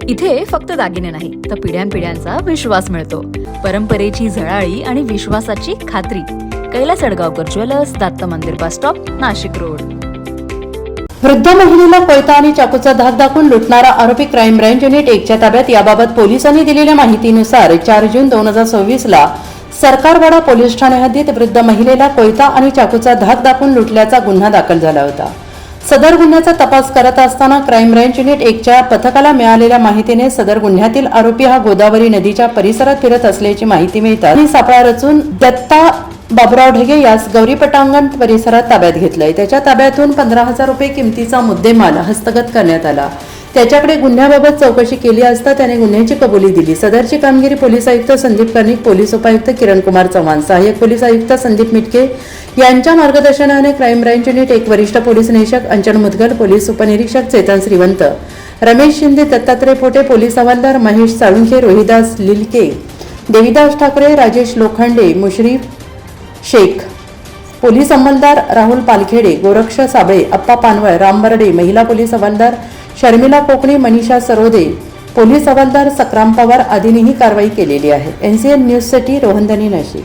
इथे फक्त दागिने नाही तर पिढ्यानपिढ्यांचा विश्वास मिळतो. परंपरेची झळाळी आणि विश्वासाची खात्री. कैलास अडगावकर ज्वेलर्स, दत्त मंदिर बस स्टॉप, नाशिक रोड. वृद्ध महिलेला कोयता आणि चाकूचा धाक दाखवून लुटणारा आरोपी क्राईम ब्रँच युनिट 1च्या ताब्यात. याबाबत पोलिसांनी दिलेल्या माहितीनुसार 4 जून 2024 ला सरकारवाडा पोलीस ठाणे हद्दीत वृद्ध महिलेला कोयता आणि चाकूचा धाक दाखवून लुटल्याचा गुन्हा दाखल झाला होता. सदर गुन्ह्याचा तपास करत असताना क्राईम ब्रँच युनिट 1च्या पथकाला मिळालेल्या माहितीने सदर गुन्ह्यातील आरोपी हा गोदावरी नदीच्या परिसरात फिरत असल्याची माहिती मिळतात आणि सापळा रचून दत्ता बाबुराव ढगे यास गौरी पटांगण परिसरात ताब्यात घेतलंय. त्याच्या ताब्यातून 15,000 रुपये किमतीचा मुद्देमाल हस्तगत करण्यात आला. त्याच्याकडे गुन्ह्याबाबत चौकशी केली असता त्याने गुन्ह्याची कबुली दिली. सदरची कामगिरी पोलीस आयुक्त संदीप कर्णिक, पोलीस उपायुक्त किरण कुमार चव्हाण, सहाय्यक पोलीस आयुक्त संदीप मिटके यांच्या मार्गदर्शनाने क्राईम ब्रँच युनिट 1 वरिष्ठ पोलीस निरीक्षक अंचन मुदगल, पोलीस उपनिरीक्षक चेतन श्रीवंत, रमेश शिंदे, दत्तात्रय फोटे, पोलीस हवालदार महेश साळुंखे, रोहिदास लिलके, देविदास ठाकरे, राजेश लोखंडे, मुश्रीफ शेख, पोलीस अंमलदार राहुल पालखेडे, गोरक्ष साबळे, अप्पा पानवळ, राम बर्डे, महिला पोलीस हवालदार शर्मिला कोकणी, मनीषा सरोदे, पोलीस हवालदार सक्राम पवार आदींनीही कारवाई केलेली आहे. NCN न्यूजसाठी रोहनधनी, नाशिक.